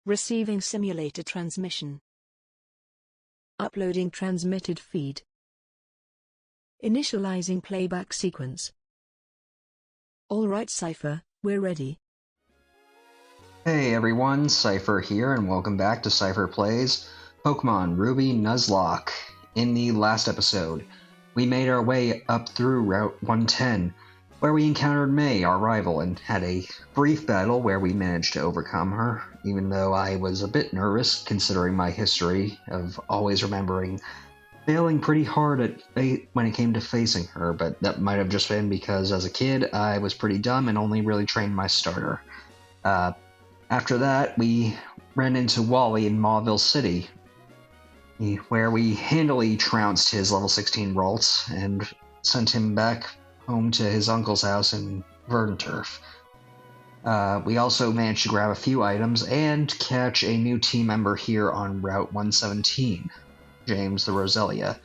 Receiving simulator transmission. Uploading transmitted feed. Initializing playback sequence. Alright Seipher, we're ready. Hey everyone, Seipher here, and welcome back to Seipher Plays Pokémon Ruby Nuzlocke. In the last episode, we made our way up through Route 110, where we encountered May, our rival, and had a brief battle where we managed to overcome her, even though I was a bit nervous considering my history of always remembering failing pretty hard when it came to facing her, but that might have just been because as a kid I was pretty dumb and only really trained my starter. After that, we ran into Wally in Mauville City, where we handily trounced his level 16 Ralts and sent him back home to his uncle's house in Verdanturf. We also managed to grab a few items and catch a new team member here on Route 117, James the Roselia.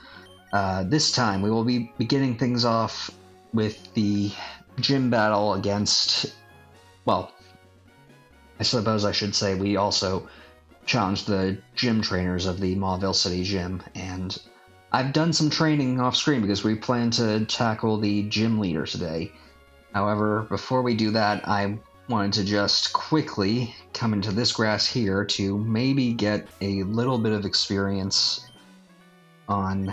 This time we will be beginning things off with the gym battle against, well, I suppose I should say we also challenged the gym trainers of the Mauville City Gym, and I've done some training off screen because we plan to tackle the gym leader today. However, before we do that, I wanted to just quickly come into this grass here to maybe get a little bit of experience on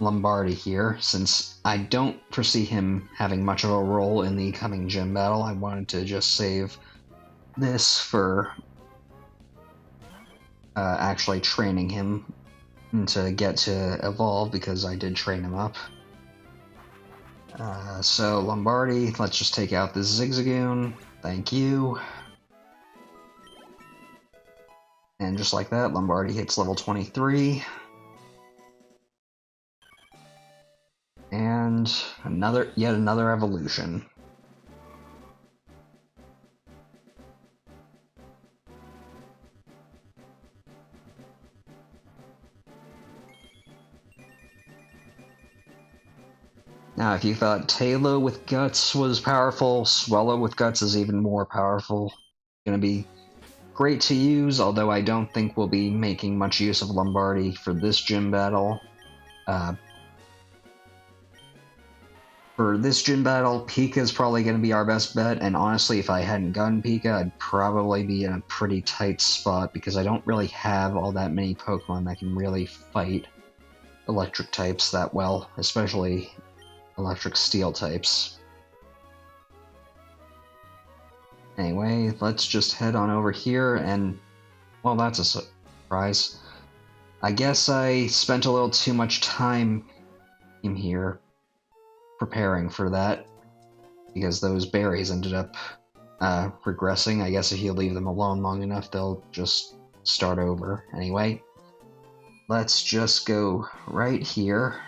Lombardi here, since I don't foresee him having much of a role in the coming gym battle. I wanted to just save this for actually training him to get to evolve, because I did train him up. So Lombardi, let's just take out this Zigzagoon. Thank you. And just like that, Lombardi hits level 23. And yet another evolution. Now, if you thought Tailo with Guts was powerful, Swellow with Guts is even more powerful. Gonna be great to use, although I don't think we'll be making much use of Lombardi for this gym battle. For this gym battle, Pika is probably going to be our best bet, and honestly, if I hadn't gotten Pika, I'd probably be in a pretty tight spot, because I don't really have all that many Pokemon that can really fight electric types that well, especially electric steel types. Anyway, let's just head on over here, and, well, that's a surprise. I guess I spent a little too much time in here preparing for that, because those berries ended up regressing. I guess if you leave them alone long enough, they'll just start over. Anyway, let's just go right here,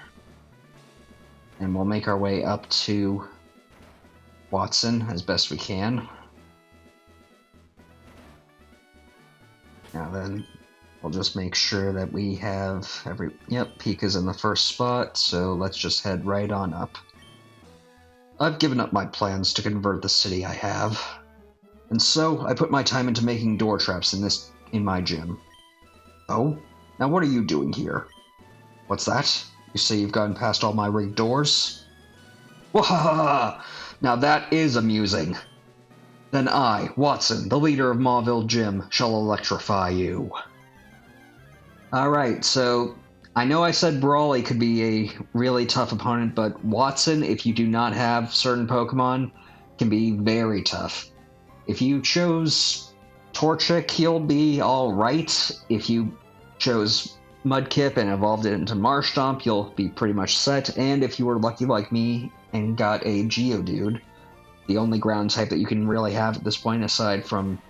and we'll make our way up to Wattson as best we can. Now then, we'll just make sure that we have yep, Pika's in the first spot, so let's just head right on up. I've given up my plans to convert the city I have, and so I put my time into making door traps in my gym. Oh? Now what are you doing here? What's that? You say you've gotten past all my rigged doors? Wahaha! Now that is amusing. Then I, Wattson, the leader of Mauville Gym, shall electrify you. Alright, so I know I said Brawly could be a really tough opponent, but Wattson, if you do not have certain Pokemon, can be very tough. If you chose Torchic, he'll be alright. If you chose Mudkip and evolved it into Marshtomp, you'll be pretty much set. And if you were lucky like me and got a Geodude, the only ground type that you can really have at this point, aside from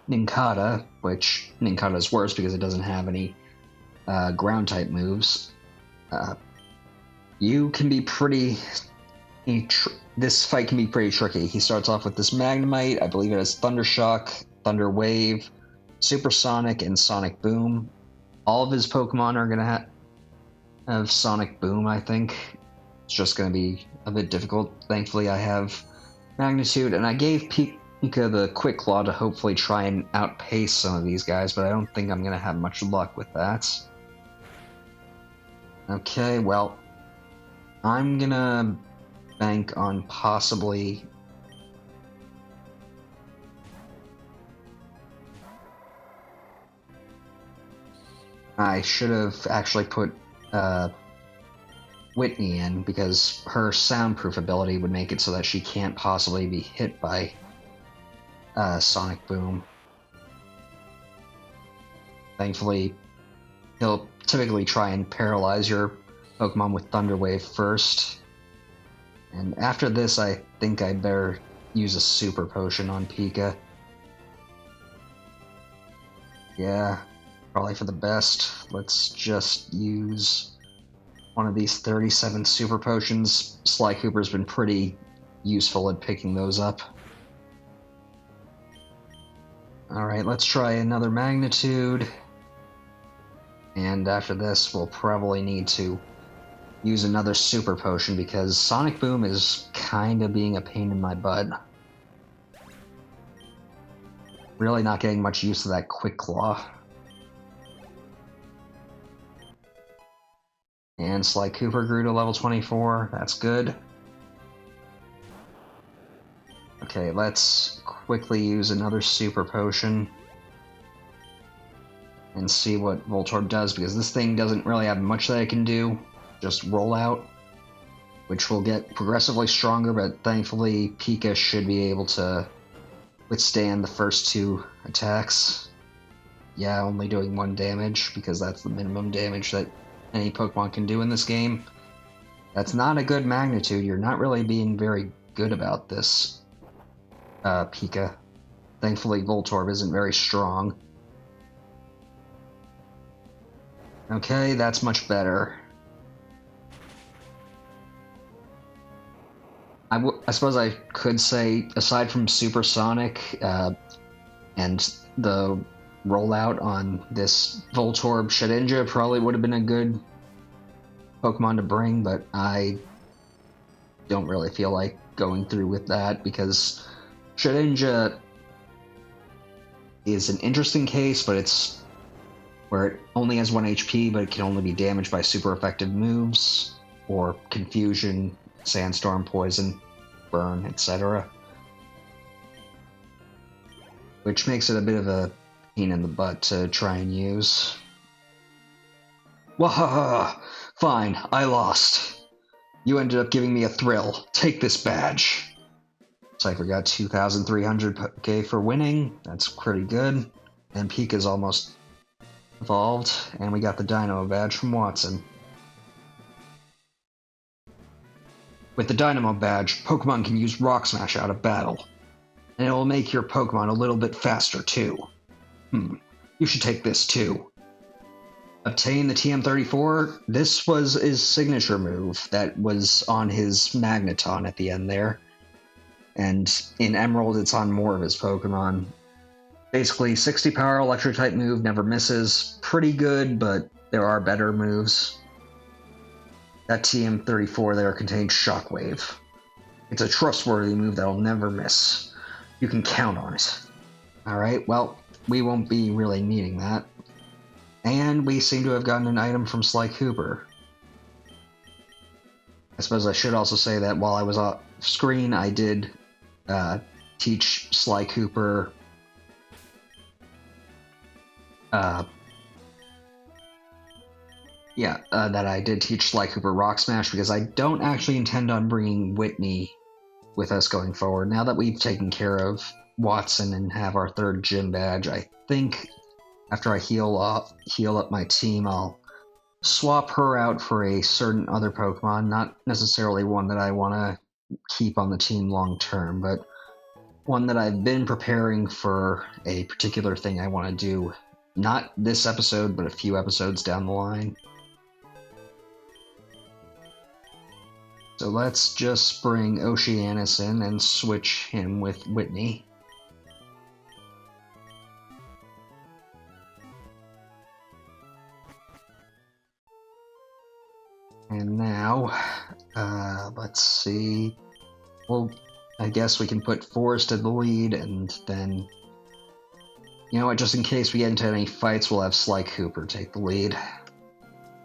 Nincada, which Nincada's worse because it doesn't have any ground type moves, you can be pretty. This fight can be pretty tricky. He starts off with this Magnemite. I believe it has Thunder Shock, Thunder Wave, Supersonic, and Sonic Boom. All of his Pokemon are gonna have Sonic Boom. I think it's just gonna be a bit difficult. Thankfully, I have Magnitude, and I gave Pika the Quick Claw to hopefully try and outpace some of these guys, but I don't think I'm going to have much luck with that. Okay, well, I'm going to bank on possibly... I should have actually put Whitney in, because her soundproof ability would make it so that she can't possibly be hit by Sonic Boom. Thankfully, he'll typically try and paralyze your Pokemon with Thunder Wave first. And after this, I think I better use a Super Potion on Pika. Yeah, probably for the best. Let's just use one of these 37 Super Potions. Sly Cooper's been pretty useful at picking those up. Alright, let's try another Magnitude. And after this, we'll probably need to use another Super Potion because Sonic Boom is kind of being a pain in my butt. Really not getting much use of that Quick Claw. And Sly Cooper grew to level 24. That's good. Okay, let's quickly use another Super Potion and see what Voltorb does, because this thing doesn't really have much that it can do. Just roll out, which will get progressively stronger, but thankfully Pika should be able to withstand the first two attacks. Yeah, only doing 1 damage, because that's the minimum damage that any Pokemon can do in this game. That's not a good magnitude. You're not really being very good about this, Pika. Thankfully, Voltorb isn't very strong. Okay, that's much better. I suppose I could say, aside from Supersonic and the rollout on this Voltorb, Shedinja probably would have been a good Pokemon to bring, but I don't really feel like going through with that because Shedinja is an interesting case, but it's where it only has 1 HP, but it can only be damaged by super effective moves, or Confusion, Sandstorm, Poison, Burn, etc. Which makes it a bit of a pain in the butt to try and use. Wahaha! Fine, I lost. You ended up giving me a thrill. Take this badge. Seipher got 2,300k for winning. That's pretty good. And Pika's almost evolved. And we got the Dynamo badge from Wattson. With the Dynamo badge, Pokemon can use Rock Smash out of battle. And it will make your Pokemon a little bit faster too. You should take this too. Obtain the TM34. This was his signature move that was on his Magneton at the end there. And in Emerald, it's on more of his Pokemon. Basically, 60 power electric type move, never misses. Pretty good, but there are better moves. That TM34 there contains Shockwave. It's a trustworthy move that'll never miss. You can count on it. Alright, well, we won't be really needing that. And we seem to have gotten an item from Sly Cooper. I suppose I should also say that while I was off screen, I did teach Sly Cooper that I did teach Sly Cooper Rock Smash, because I don't actually intend on bringing Whitney with us going forward. Now that we've taken care of Wattson and have our 3rd gym badge, I think after I heal up my team, I'll swap her out for a certain other Pokemon, not necessarily one that I want to keep on the team long term, but one that I've been preparing for a particular thing I want to do, not this episode, but a few episodes down the line. So let's just bring Oceanus in and switch him with Whitney. And now, let's see. We'll I guess we can put Forest in the lead, and then... You know what, just in case we get into any fights, we'll have Sly Cooper take the lead.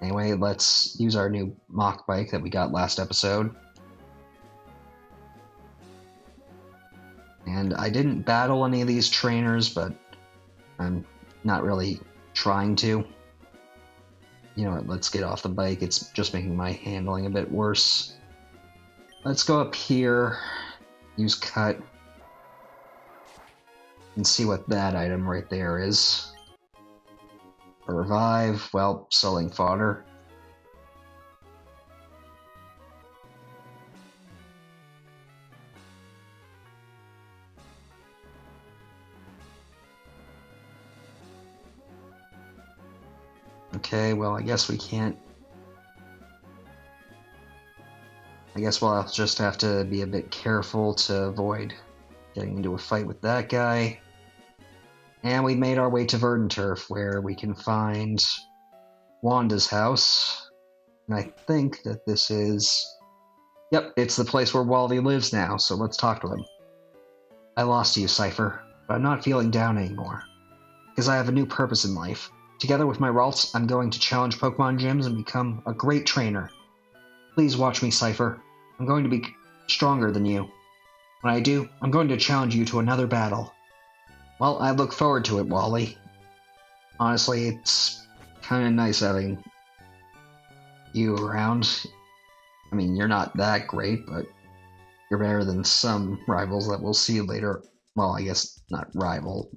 Anyway, let's use our new Mach Bike that we got last episode. And I didn't battle any of these trainers, but I'm not really trying to. You know what, let's get off the bike. It's just making my handling a bit worse. Let's go up here, use Cut, and see what that item right there is. A Revive, well, selling fodder. Okay, well, I guess we can't. I guess we'll just have to be a bit careful to avoid getting into a fight with that guy. And we made our way to Verdanturf, where we can find Wanda's house. And I think that this is... Yep, it's the place where Wally lives now, so let's talk to him. I lost you, Seipher, but I'm not feeling down anymore. Because I have a new purpose in life. Together with my Ralts, I'm going to challenge Pokémon gyms and become a great trainer. Please watch me, Seipher. I'm going to be stronger than you. When I do, I'm going to challenge you to another battle. Well, I look forward to it, Wally. Honestly, it's kind of nice having you around. I mean, you're not that great, but you're better than some rivals that we'll see later. Well, I guess not rival,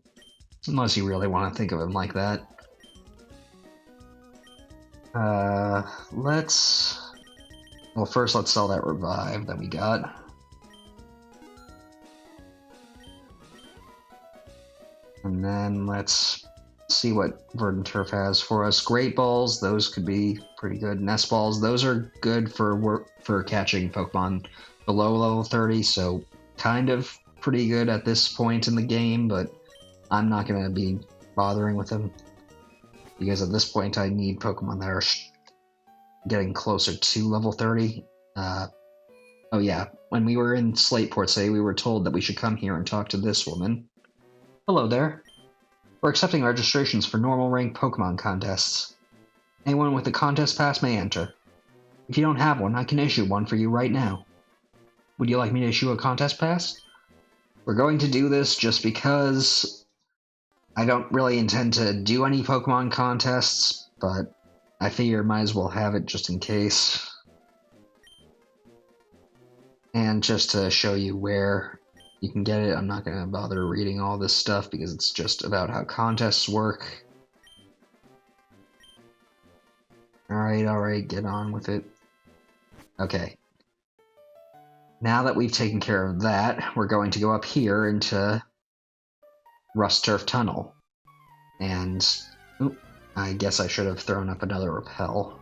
unless you really want to think of him like that. Well, first let's sell that Revive that we got. And then let's see what Verdanturf has for us. Great Balls, those could be pretty good. Nest Balls, those are good for catching Pokemon below level 30, so kind of pretty good at this point in the game, but I'm not going to be bothering with them. Because at this point I need Pokemon that are getting closer to level 30. Oh yeah, when we were in Slateport City, we were told that we should come here and talk to this woman. Hello there. We're accepting registrations for normal rank Pokemon contests. Anyone with a contest pass may enter. If you don't have one, I can issue one for you right now. Would you like me to issue a contest pass? We're going to do this just because I don't really intend to do any Pokemon contests, but I figure might as well have it just in case. And just to show you where you can get it, I'm not going to bother reading all this stuff because it's just about how contests work. Alright, get on with it. Okay. Now that we've taken care of that, we're going to go up here into Rust Turf Tunnel. And I guess I should have thrown up another repel.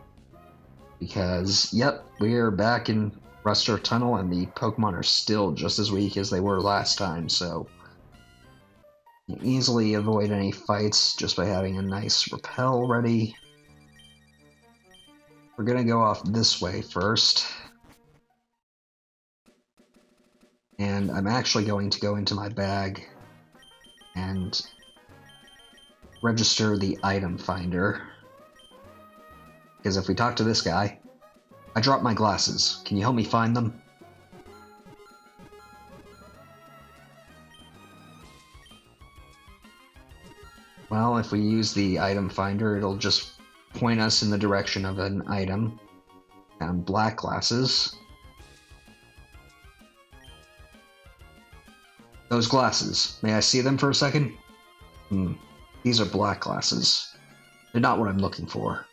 Because, yep, we're back in Rust Turf Tunnel and the Pokemon are still just as weak as they were last time, so you can easily avoid any fights just by having a nice repel ready. We're gonna go off this way first. And I'm actually going to go into my bag and register the item finder. Because if we talk to this guy, I dropped my glasses. Can you help me find them? Well, if we use the item finder, it'll just point us in the direction of an item. And black glasses. Those glasses. May I see them for a second? These are black glasses. They're not what I'm looking for.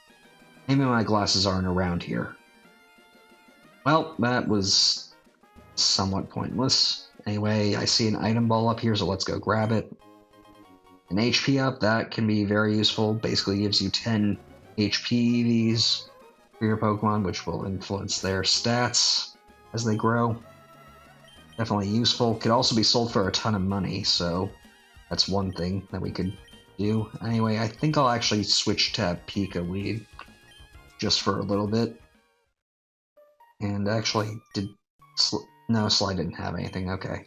Maybe my glasses aren't around here. Well, that was somewhat pointless. Anyway, I see an item ball up here, so let's go grab it. An HP up, that can be very useful. Basically gives you 10 HP EVs for your Pokemon, which will influence their stats as they grow. Definitely useful. Could also be sold for a ton of money, so that's one thing that we could do. Anyway, I think I'll actually switch to Pika Weed just for a little bit. And actually, No, Sly didn't have anything, okay.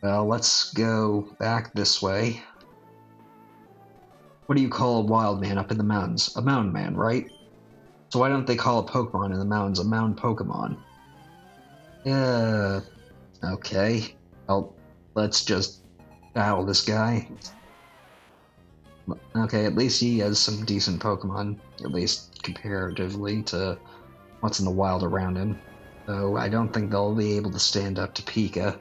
Well, let's go back this way. What do you call a wild man up in the mountains? A mountain man, right? So why don't they call a Pokemon in the mountains a mountain Pokemon? Okay. Well, let's just battle this guy. Okay, at least he has some decent Pokemon, at least comparatively to what's in the wild around him. Though I don't think they'll be able to stand up to Pika.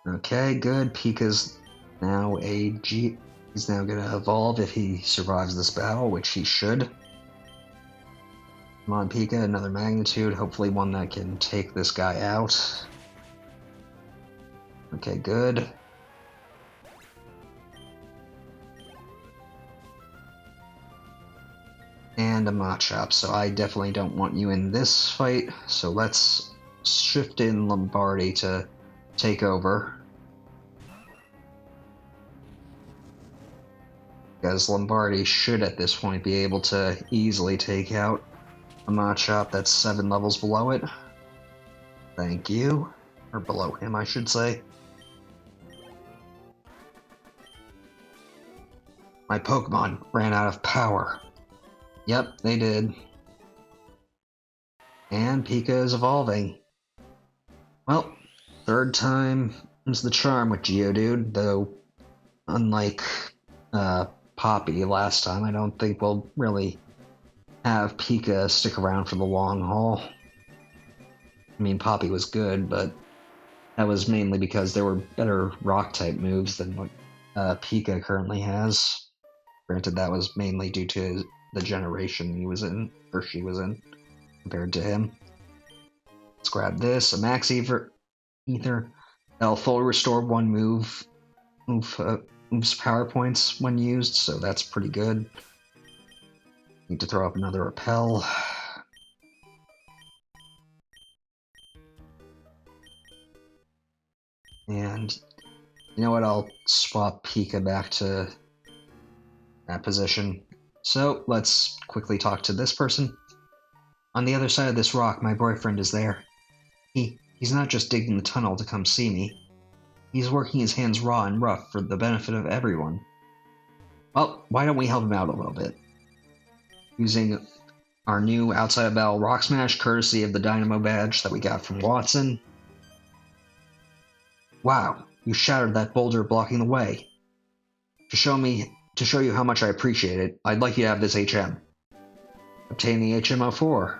Okay, good. Pika's now he's now gonna evolve if he survives this battle, which he should. Come on, Pika, another magnitude, hopefully one that can take this guy out. Okay, good. And a Machop, so I definitely don't want you in this fight, so let's shift in Lombardi to take over. Because Lombardi should at this point be able to easily take out a Machop that's 7 levels below it. Thank you. Or below him, I should say. My Pokemon ran out of power. Yep, they did. And Pika is evolving. Well, third time is the charm with Geodude, though unlike Poppy last time, I don't think we'll really have Pika stick around for the long haul. I mean, Poppy was good, but that was mainly because there were better rock-type moves than what Pika currently has. Granted, that was mainly due to the generation he was in, or she was in, compared to him. Let's grab this, a Max Ether. That'll fully restore one move's power points when used, so that's pretty good. Need to throw up another Repel. And you know what, I'll swap Pika back to that position. So let's quickly talk to this person. On the other side of this rock, my boyfriend is there. He's not just digging the tunnel to come see me. He's working his hands raw and rough for the benefit of everyone. Well, why don't we help him out a little bit? Using our new outside battle Rock Smash, courtesy of the Dynamo badge that we got from Wattson. Wow, you shattered that boulder blocking the way. To show you how much I appreciate it, I'd like you to have this HM. Obtain the HM04.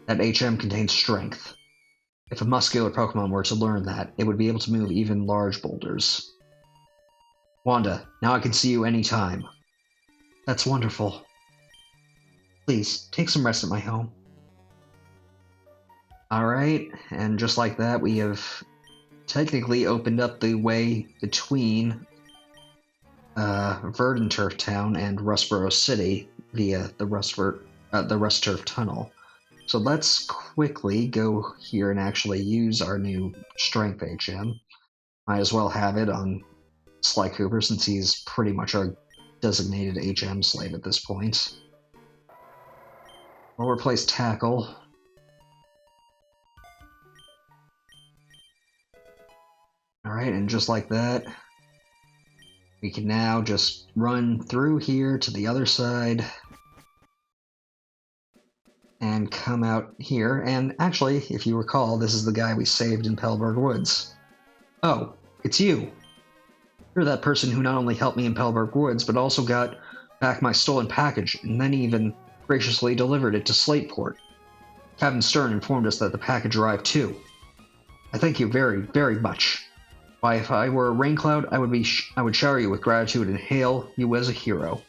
That HM contains strength. If a muscular Pokemon were to learn that, it would be able to move even large boulders. Wanda, now I can see you anytime. That's wonderful. Please, take some rest at my home. Alright, and just like that, we have technically opened up the way between Verdanturf Town and Rustboro City via the Rustturf Tunnel. So let's quickly go here and actually use our new Strength HM. Might as well have it on Sly Cooper since he's pretty much our designated HM slave at this point. We'll replace Tackle. Alright, and just like that, we can now just run through here to the other side and come out here. And actually, if you recall, this is the guy we saved in Pelberg Woods. Oh, it's you. You're that person who not only helped me in Pelberg Woods, but also got back my stolen package, and then even graciously delivered it to Slateport. Captain Stern informed us that the package arrived too. I thank you very, very much. Why, if I were a rain cloud, I would shower you with gratitude and hail you as a hero.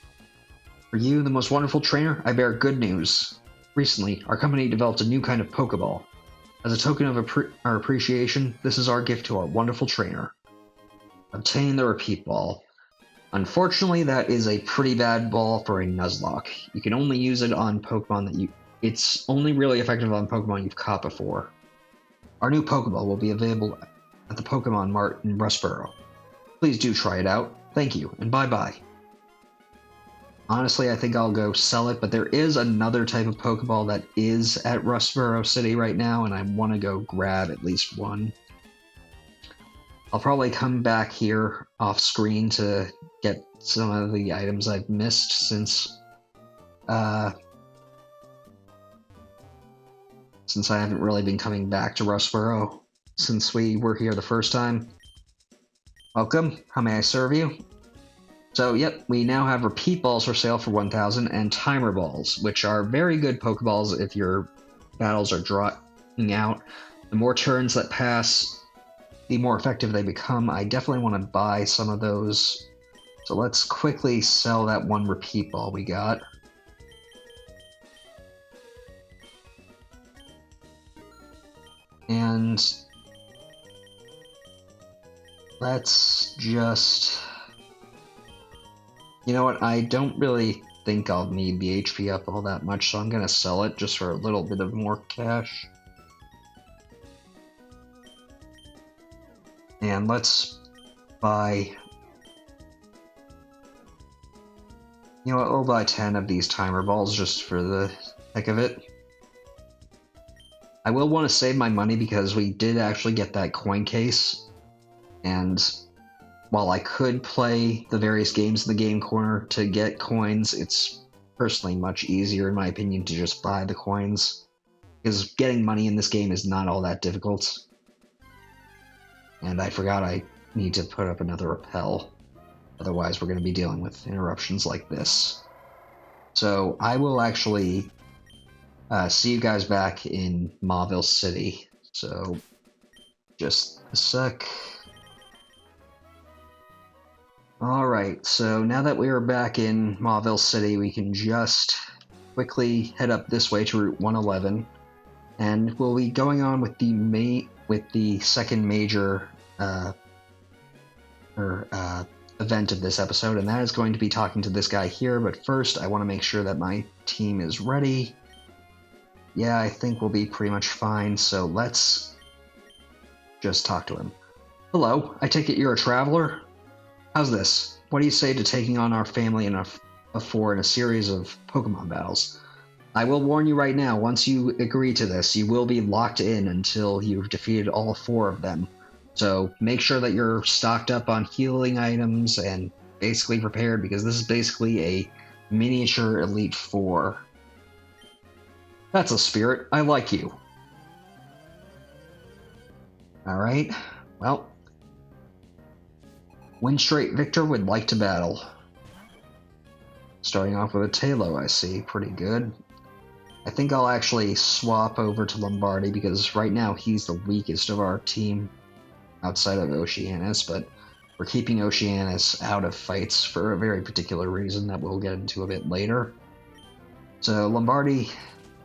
For you, the most wonderful trainer, I bear good news. Recently, our company developed a new kind of Pokeball. As a token of our appreciation, this is our gift to our wonderful trainer. Obtain the Repeat Ball. Unfortunately, that is a pretty bad ball for a Nuzlocke. You can only use it on Pokemon it's only really effective on Pokemon you've caught before. Our new Pokeball will be available at the Pokemon Mart in Rustboro. Please do try it out. Thank you, and bye-bye. Honestly, I think I'll go sell it, but there is another type of Pokeball that is at Rustboro City right now, and I want to go grab at least one. I'll probably come back here off screen to get some of the items I've missed since I haven't really been coming back to Rustboro since we were here the first time. Welcome, how may I serve you? So, yep, we now have repeat balls for sale for 1,000 and timer balls, which are very good Pokeballs if your battles are drawing out. The more turns that pass, the more effective they become. I definitely want to buy some of those. So let's quickly sell that one repeat ball we got. And let's just... You know what, I don't really think I'll need the HP up all that much, so I'm gonna sell it just for a little bit of more cash. And let's buy... You know what, we'll buy 10 of these timer balls just for the heck of it. I will want to save my money because we did actually get that coin case, and while I could play the various games in the game corner to get coins, it's personally much easier, in my opinion, to just buy the coins, because getting money in this game is not all that difficult. And I forgot I need to put up another rappel, otherwise we're going to be dealing with interruptions like this. So I will actually see you guys back in Mauville City, so just a sec. Alright, so now that we are back in Mauville City, we can just quickly head up this way to Route 111, and we'll be going on with the second major event of this episode, and that is going to be talking to this guy here. But first, I want to make sure that my team is ready. Yeah, I think we'll be pretty much fine, so let's just talk to him. Hello, I take it you're a traveler? How's this? What do you say to taking on our family of four in a series of Pokemon battles? I will warn you right now, once you agree to this, you will be locked in until you've defeated all four of them. So make sure that you're stocked up on healing items and basically prepared, because this is basically a miniature Elite Four. That's a spirit. I like you. Alright, well... Windstraight Victor would like to battle. Starting off with a Tailo, I see. Pretty good. I think I'll actually swap over to Lombardi, because right now he's the weakest of our team outside of Oceanus, but we're keeping Oceanus out of fights for a very particular reason that we'll get into a bit later. So Lombardi,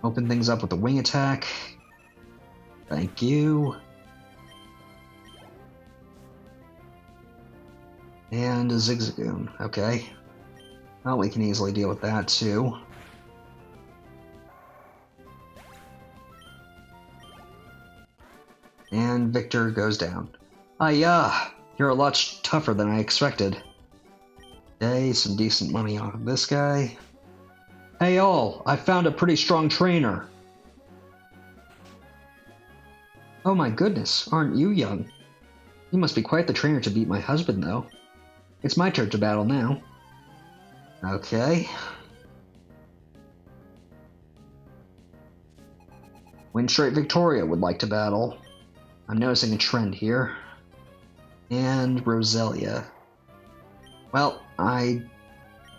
open things up with the wing attack. Thank you. And a Zigzagoon, okay. Well, we can easily deal with that too. And Victor goes down. Ah, you're a lot tougher than I expected. Okay, some decent money off of this guy. Hey all, I found a pretty strong trainer. Oh my goodness, aren't you young? You must be quite the trainer to beat my husband, though. It's my turn to battle now. Okay. Windstraight Victoria would like to battle. I'm noticing a trend here. And Roselia. Well, I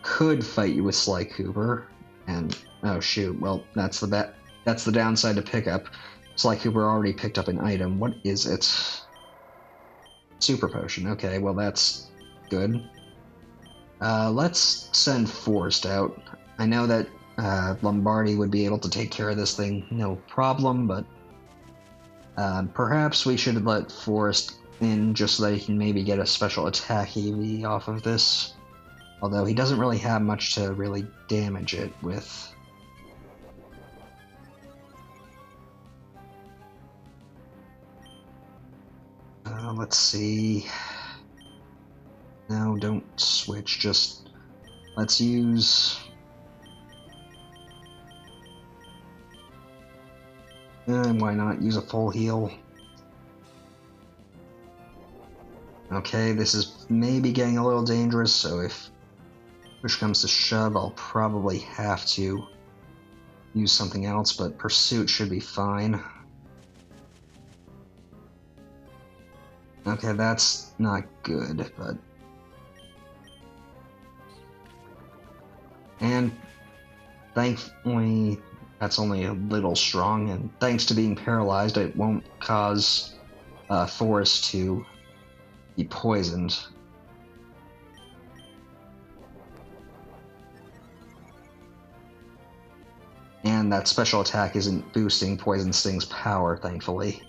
could fight you with Sly Cooper, and oh shoot, well that's the downside to pickup. Sly Cooper already picked up an item. What is it? Super Potion. Okay, well that's good. Let's send Forrest out. I know that Lombardi would be able to take care of this thing, no problem, but perhaps we should let Forrest in just so that he can maybe get a special attack EV off of this. Although he doesn't really have much to really damage it with. Let's see. No, don't switch, just let's use... why not use a full heal? Okay, this is maybe getting a little dangerous, so if push comes to shove, I'll probably have to use something else, but Pursuit should be fine. Okay, that's not good, but... And thankfully, that's only a little strong, and thanks to being paralyzed, it won't cause Forest to be poisoned. And that special attack isn't boosting Poison Sting's power, thankfully.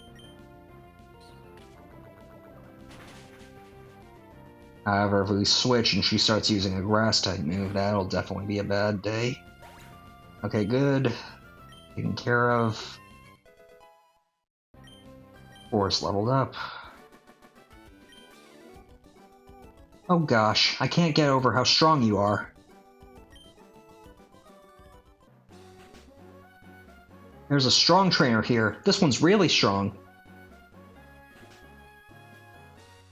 However, if we switch and she starts using a Grass-type move, that'll definitely be a bad day. Okay, good. Taken care of. Forest leveled up. Oh gosh, I can't get over how strong you are. There's a strong trainer here. This one's really strong.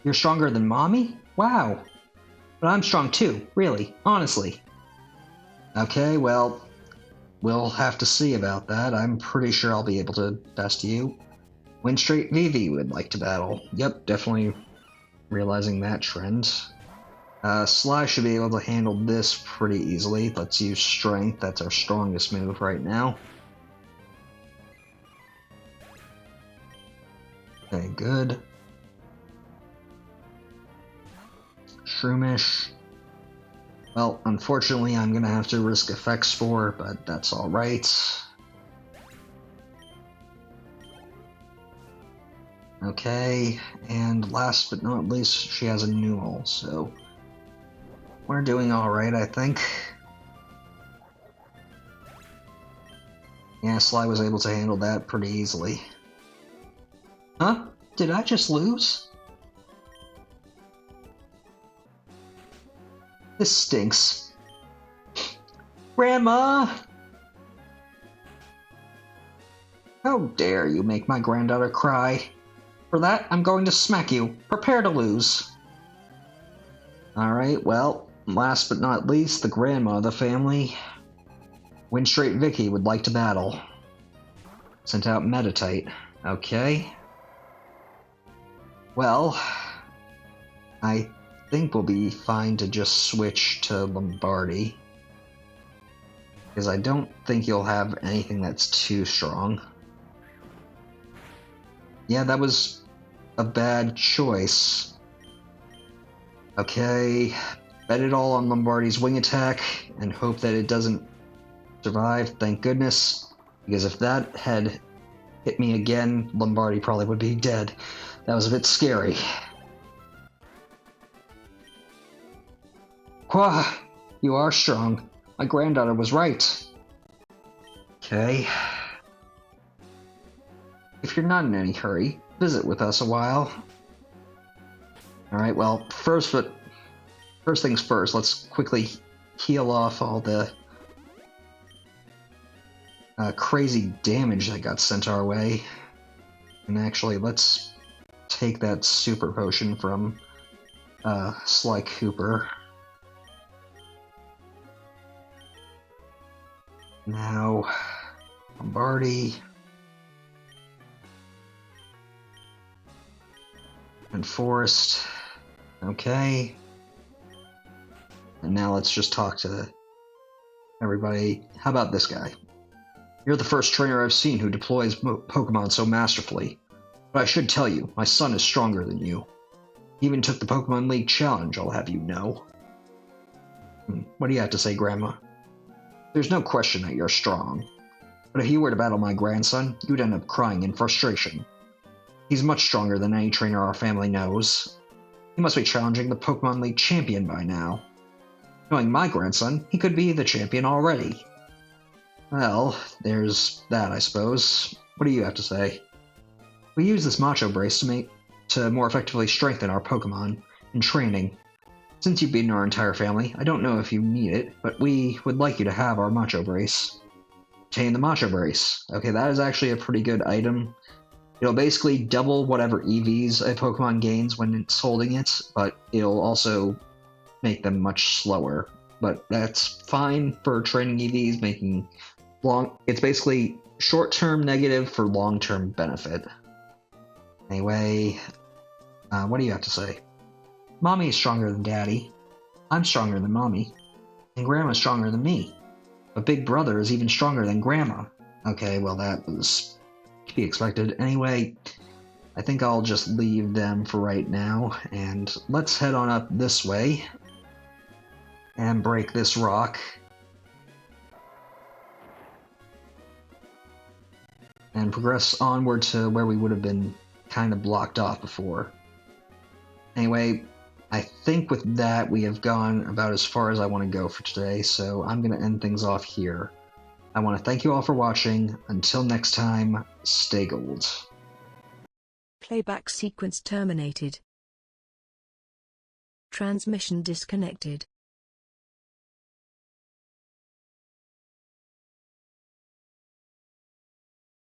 You're stronger than Mommy? Wow. But I'm strong too, really, honestly. Okay, well, we'll have to see about that. I'm pretty sure I'll be able to best you. Windstraight Vivi would like to battle. Yep, definitely realizing that trend. Sly should be able to handle this pretty easily. Let's use Strength. That's our strongest move right now. Okay, good. Shroomish. Well, unfortunately, I'm gonna have to risk Effect Spore, but that's alright. Okay, and last but not least, she has a Newell, so we're doing alright, I think. Yeah, Sly was able to handle that pretty easily. Huh? Did I just lose? This stinks. Grandma! How dare you make my granddaughter cry? For that, I'm going to smack you. Prepare to lose. Alright, well, last but not least, the grandma of the family. Windstraight Vicky would like to battle. Sent out Meditate. Okay. Well, I think we'll be fine to just switch to Lombardi. Because I don't think you'll have anything that's too strong. Yeah, that was a bad choice. Okay, bet it all on Lombardi's wing attack and hope that it doesn't survive, thank goodness. Because if that had hit me again, Lombardi probably would be dead. That was a bit scary. Quah! You are strong. My granddaughter was right. Okay. If you're not in any hurry, visit with us a while. Alright, well, first things first, let's quickly heal off all the crazy damage that got sent our way. And actually, let's take that super potion from Sly Cooper. Now, Lombardi. And Forest. Okay. And now let's just talk to everybody. How about this guy? You're the first trainer I've seen who deploys Pokemon so masterfully. But I should tell you, my son is stronger than you. He even took the Pokemon League Challenge, I'll have you know. What do you have to say, Grandma? There's no question that you're strong. But if you were to battle my grandson, you'd end up crying in frustration. He's much stronger than any trainer our family knows. He must be challenging the Pokemon League champion by now. Knowing my grandson, he could be the champion already. Well, there's that, I suppose. What do you have to say? We use this Macho Brace to more effectively strengthen our Pokemon in training. Since you've beaten our entire family, I don't know if you need it, but we would like you to have our Macho Brace. Obtain the Macho Brace. Okay, that is actually a pretty good item. It'll basically double whatever EVs a Pokemon gains when it's holding it, but it'll also make them much slower. But that's fine for training EVs, making it's basically short-term negative for long-term benefit. Anyway, what do you have to say? Mommy is stronger than Daddy. I'm stronger than Mommy. And Grandma's stronger than me. But Big Brother is even stronger than Grandma. Okay, well that was to be expected. Anyway, I think I'll just leave them for right now, and let's head on up this way and break this rock. And progress onward to where we would have been kind of blocked off before. Anyway, I think with that we have gone about as far as I want to go for today, so I'm going to end things off here. I want to thank you all for watching. Until next time, stay gold. Playback sequence terminated. Transmission disconnected.